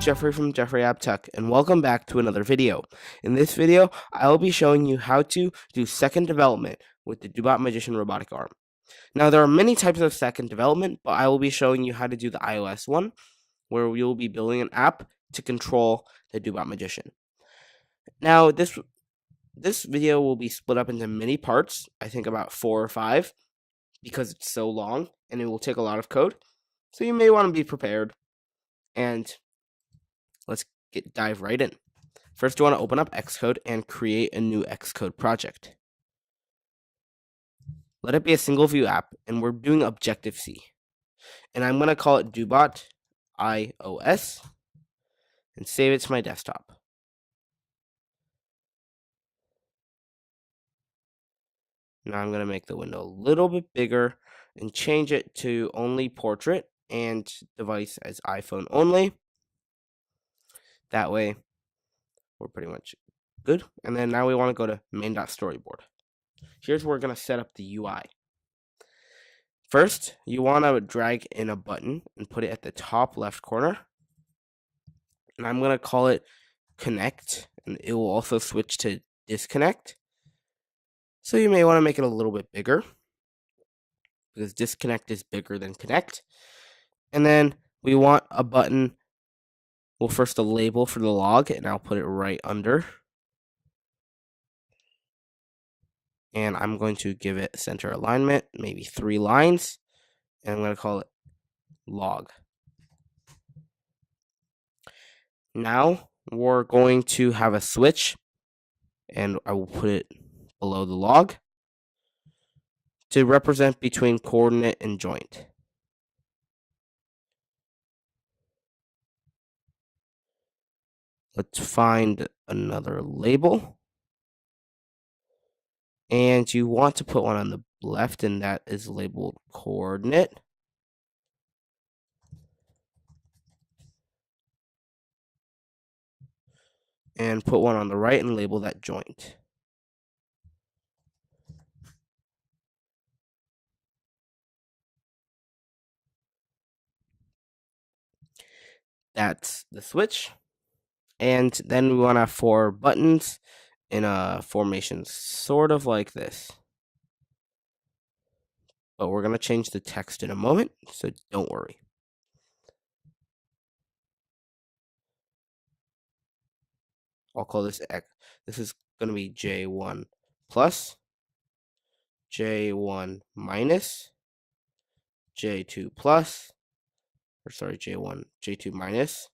Jeffrey from Jeffrey App Tech, and welcome back to another video. In this video, I will be showing you how to do second development with the Dobot Magician robotic arm. Now, there are many types of second development, but I will be showing you how to do the iOS one, where we will be building an app to control the Dobot Magician. Now, this video will be split up into many parts, I think about 4 or 5, because it's so long, and it will take a lot of code, so you may want to be prepared. And let's dive right in. First, you want to open up Xcode and create a new Xcode project. Let it be a single view app, and we're doing Objective-C. And I'm going to call it Dobot iOS and save it to my desktop. Now I'm going to make the window a little bit bigger and change it to only portrait and device as iPhone only. That way, we're pretty much good. And then now we want to go to main.storyboard. Here's where we're going to set up the UI. First, you want to drag in a button and put it at the top left corner. And I'm going to call it connect, and it will also switch to disconnect. So you may want to make it a little bit bigger, because disconnect is bigger than connect. And then we want a button, well, first a label for the log, and I'll put it right under. And I'm going to give it center alignment, maybe 3 lines, and I'm going to call it log. Now we're going to have a switch, and I will put it below the log to represent between coordinate and joint. Let's find another label. And you want to put one on the left, and that is labeled coordinate. And put one on the right and label that joint. That's the switch. And then we want to have 4 buttons in a formation sort of like this. But we're going to change the text in a moment, so don't worry. I'll call this X. This is going to be J1 plus, J1 minus, J2 plus, or sorry, J1, J2 minus,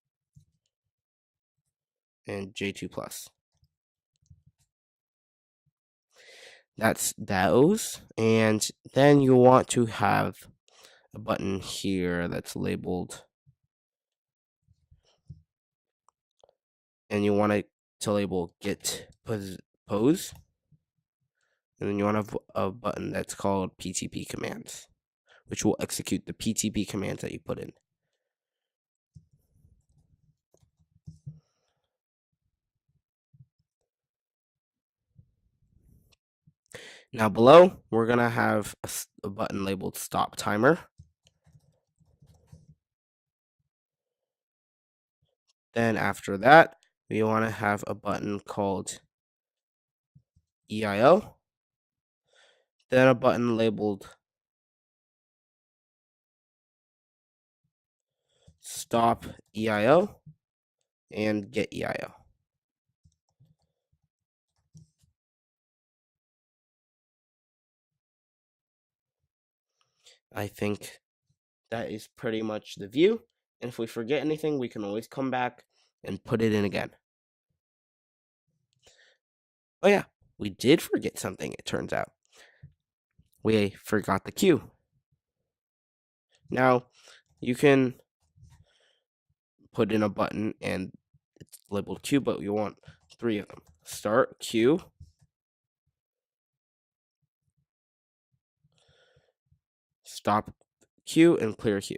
and J2 plus. That's those. And then you want to have a button here that's labeled, and you want it to label get pose. And then you want to have a button that's called PTP commands, which will execute the PTP commands that you put in. Now below, we're going to have a button labeled stop timer. Then after that, we want to have a button called EIO. Then a button labeled stop EIO and get EIO. I think that is pretty much the view. And if we forget anything, we can always come back and put it in again. Oh yeah, we did forget something, it turns out. We forgot the Q. Now, you can put in a button and it's labeled Q, but you want 3 of them. Start Q, stop Q, and clear Q.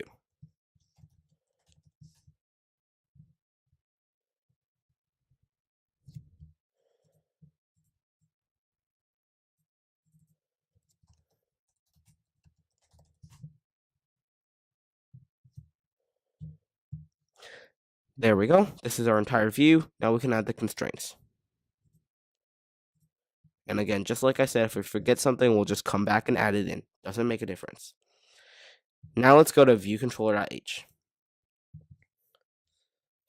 There we go. This is our entire view. Now we can add the constraints. And again, just like I said, if we forget something, we'll just come back and add it in. Doesn't make a difference. Now let's go to viewController.h.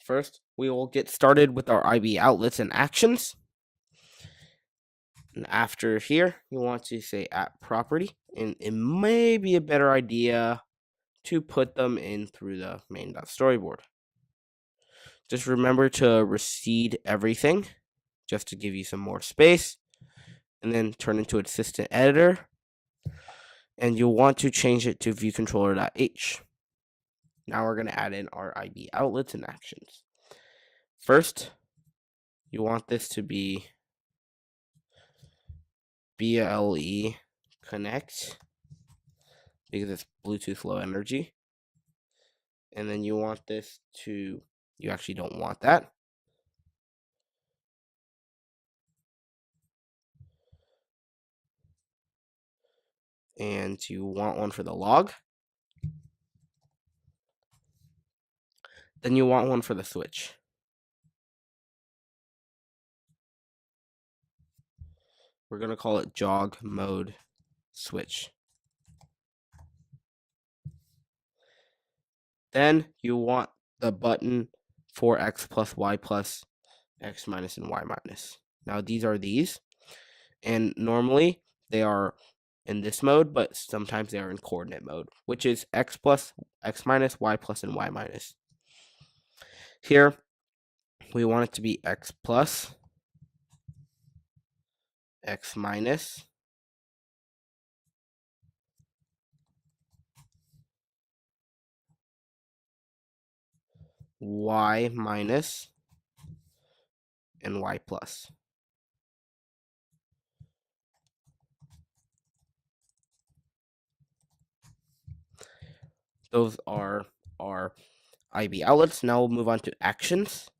First, we will get started with our IB outlets and actions. And after here, you want to say at property, and it may be a better idea to put them in through the main.storyboard. Just remember to recede everything, just to give you some more space, and then turn into assistant editor. And you'll want to change it to viewController.h. Now we're going to add in our IB outlets and actions. First, you want this to be BLE connect because it's Bluetooth low energy. And then you want this to, you actually don't want that. And you want one for the log. Then you want one for the switch. We're going to call it jog mode switch. Then you want the button for X plus Y plus, X minus, and Y minus. Now these are these, and normally they are in this mode, but sometimes they are in coordinate mode, which is X plus, X minus, Y plus, and Y minus. Here, we want it to be X plus, X minus, Y minus, and Y plus. Those are our IB outlets. Now we'll move on to actions.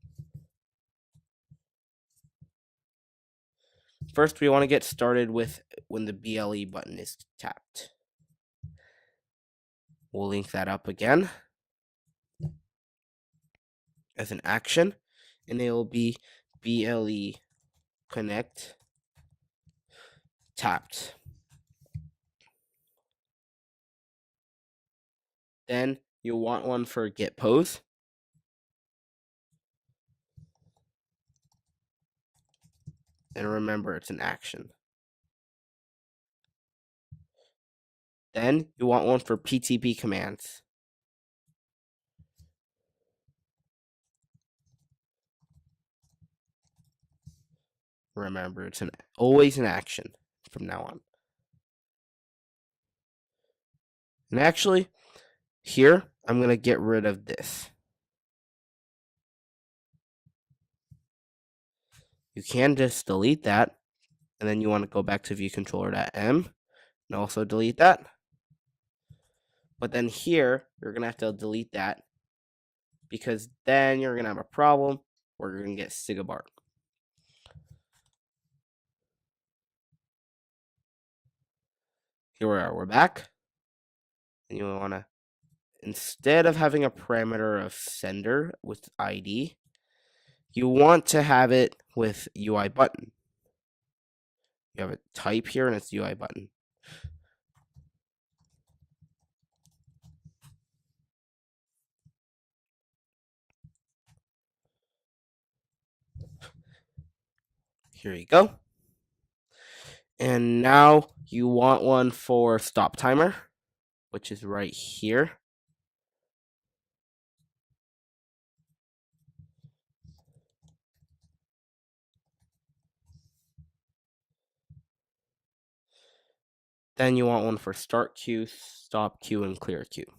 First, we want to get started with when the BLE button is tapped. We'll link that up again as an action, and it will be BLE connect tapped. Then you'll want one for get pose. And remember, it's an action. Then you want one for PTP commands. Remember, it's always an action from now on. And actually, here, I'm going to get rid of this. You can just delete that, and then you want to go back to viewController.m and also delete that. But then here, you're going to have to delete that because then you're going to have a problem where you're going to get Sigabart. Here we are, we're back. And you want to, instead of having a parameter of sender with ID, you want to have it with UI button. You have a type here and it's UI button. Here you go. And now you want one for stop timer, which is right here. Then you want one for start queue, stop queue, and clear queue.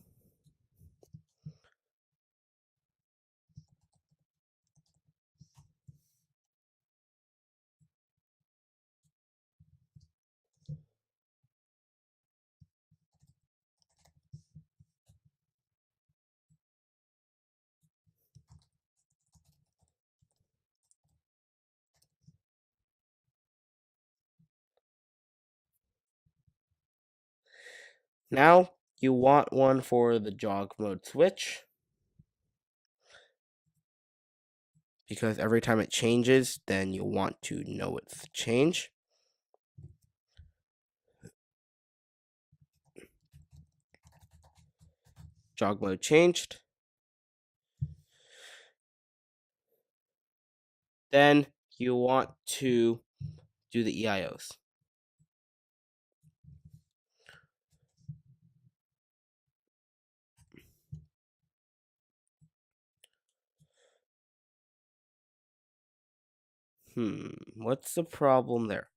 Now you want one for the jog mode switch. because every time it changes, then you'll want to know it's changed. Jog mode changed. Then you want to do the EIOs. What's the problem there?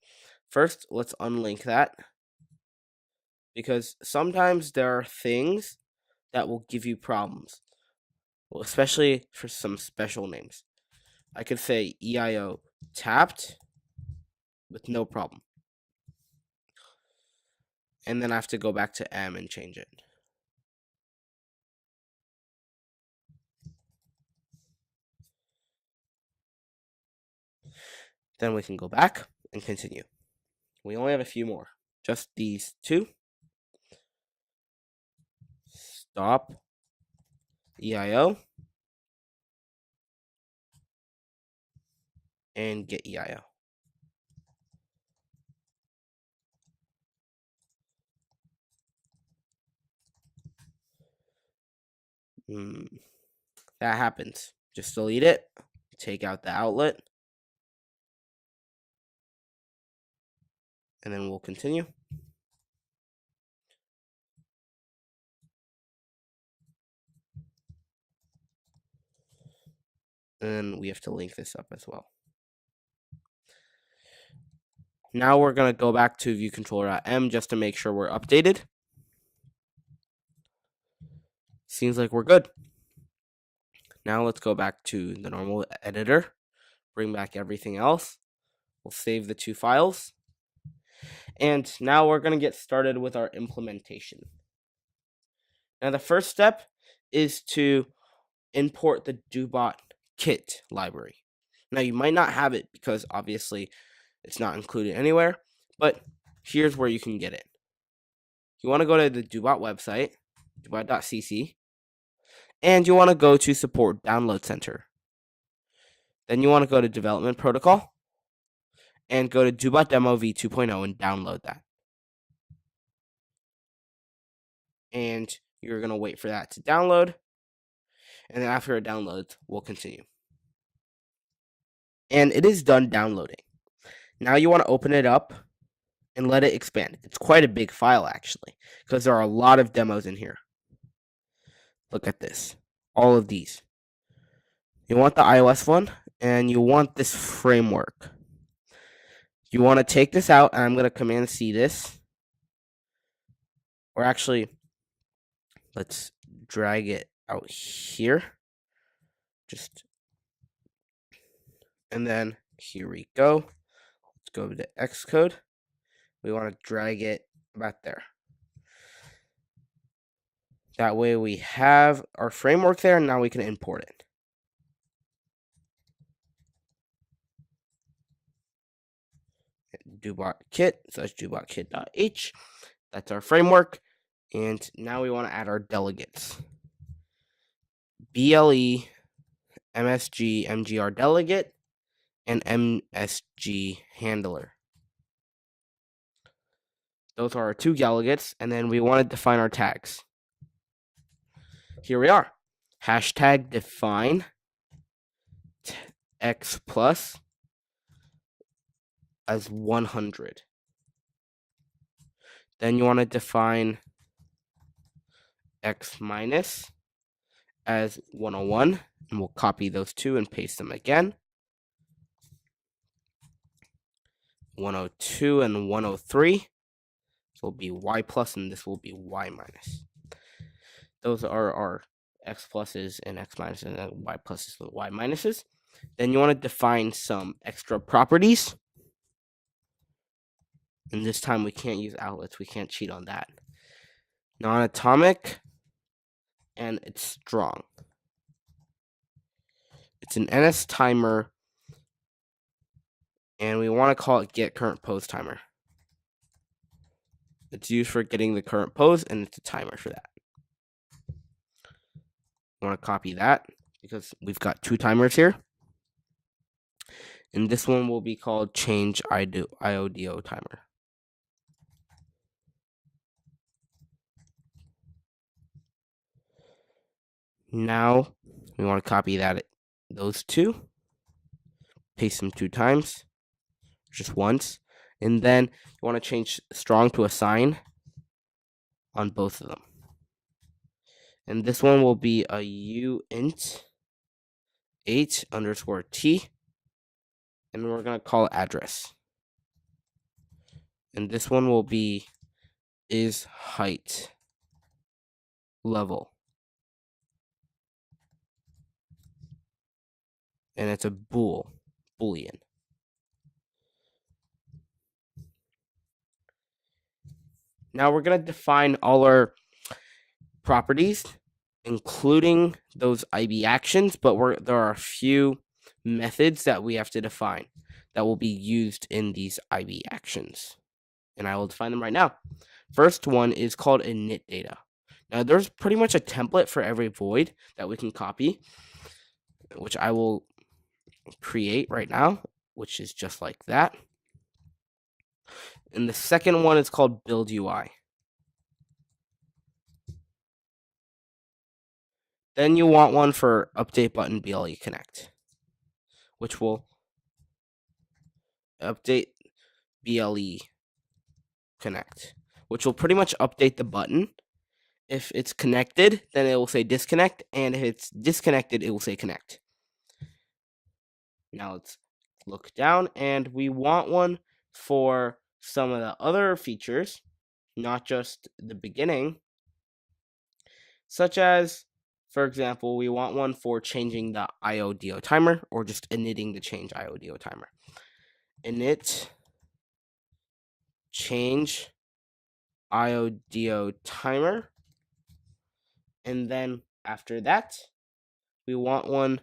First, let's unlink that, because sometimes there are things that will give you problems, well, especially for some special names. I could say EIO tapped with no problem, and then I have to go back to M and change it. Then we can go back and continue. We only have a few more, just these two. Stop EIO and get EIO. That happens. Just delete it, take out the outlet, and then we'll continue. And then we have to link this up as well. Now we're going to go back to viewcontroller.m just to make sure we're updated. Seems like we're good. Now let's go back to the normal editor, bring back everything else. We'll save the two files. And now we're going to get started with our implementation. Now the first step is to import the Dobot kit library. Now you might not have it because obviously it's not included anywhere, but here's where you can get it. You want to go to the Dobot website, dobot.cc, and you want to go to Support Download Center. Then you want to go to Development Protocol and go to Dobot Demo v2.0 and download that. And you're going to wait for that to download. And then after it downloads, we'll continue. And it is done downloading. Now you want to open it up and let it expand. It's quite a big file, actually, because there are a lot of demos in here. Look at this. All of these. You want the iOS one, and you want this framework. You want to take this out, and I'm going to Command-C this. Or actually, let's drag it out here. And then here we go. Let's go to Xcode. We want to drag it about there. That way we have our framework there, and now we can import it. Dobot kit, so that's dobotkit.h. That's our framework. And now we want to add our delegates. BLE, MSG, MGR delegate, and MSG handler. Those are our two delegates, and then we want to define our tags. Here we are. Hashtag define x plus as 100. Then you want to define x minus as 101, and we'll copy those two and paste them again. 102 and 103. This will be y plus, and this will be y minus. Those are our x pluses and x minuses, and y pluses and y minuses. Then you want to define some extra properties. And this time we can't use outlets. We can't cheat on that. Non-atomic, and it's strong. It's an NS timer, and we want to call it get current pose timer. It's used for getting the current pose, and it's a timer for that. I want to copy that because we've got two timers here. And this one will be called change IODO timer. Now we want to copy those two, paste them 2 times, just once, and then you want to change strong to a sign on both of them. And this one will be a uint 8_t, and we're going to call it address. And this one will be is height level. And it's a boolean. Now we're going to define all our properties, including those IB actions, but there are a few methods that we have to define that will be used in these IB actions. And I will define them right now. First one is called init data. Now there's pretty much a template for every void that we can copy, which I will create right now, which is just like that. And the second one is called build UI. Then you want one for update button BLE connect, which will update BLE connect, which will pretty much update the button. If it's connected, then it will say disconnect, and if it's disconnected, it will say connect. Now let's look down, and we want one for some of the other features, not just the beginning, such as, for example, we want one for changing the IODO timer, or just initting the change IODO timer. Init change IODO timer, and then after that, we want one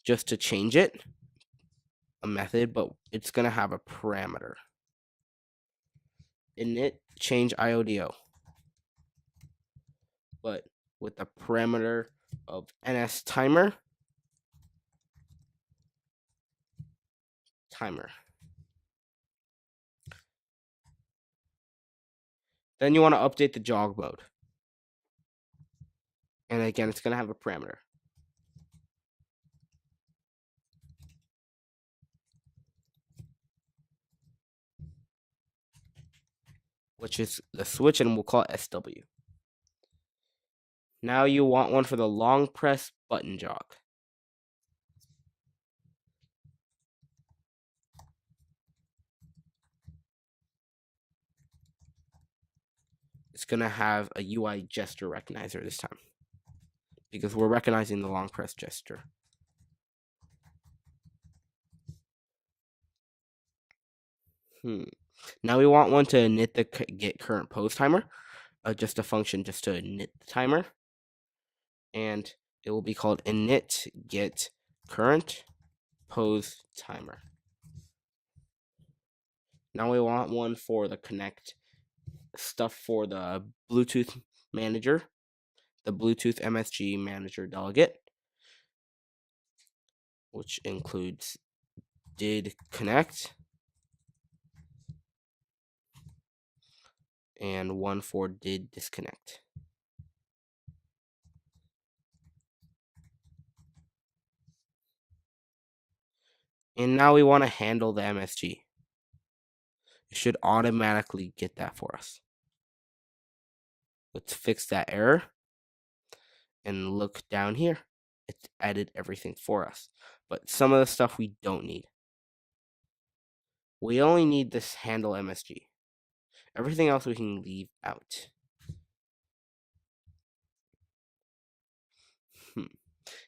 just to change it, a method, but it's going to have a parameter. Init change IODO, but with the parameter of NS timer. Then you want to update the jog mode. And again, it's going to have a parameter. Which is the switch, and we'll call it SW. Now you want one for the long press button jog. It's going to have a UI gesture recognizer this time, because we're recognizing the long press gesture. Now we want one to init the get current pose timer, just a function just to init the timer, and it will be called init get current pose timer. Now we want one for the connect stuff for the Bluetooth manager, the Bluetooth MSG manager delegate, which includes did connect and one for did disconnect. And now we want to handle the MSG. It should automatically get that for us. Let's fix that error and look down here. It's added everything for us, but some of the stuff we don't need. We only need this handle MSG. Everything else we can leave out.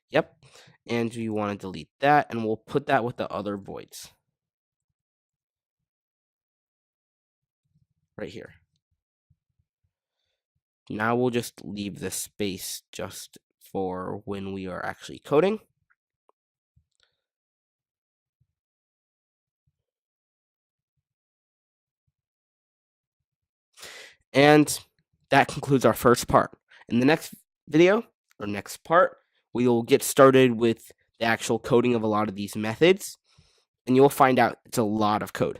Yep, and we want to delete that, and we'll put that with the other voids. Right here. Now we'll just leave this space just for when we are actually coding. And that concludes our first part. In the next video, or next part, we will get started with the actual coding of a lot of these methods. and you'll find out it's a lot of code.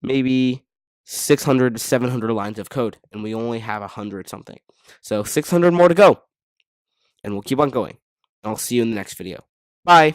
Maybe 600 to 700 lines of code, and we only have 100 something. So 600 more to go, and we'll keep on going. I'll see you in the next video. Bye!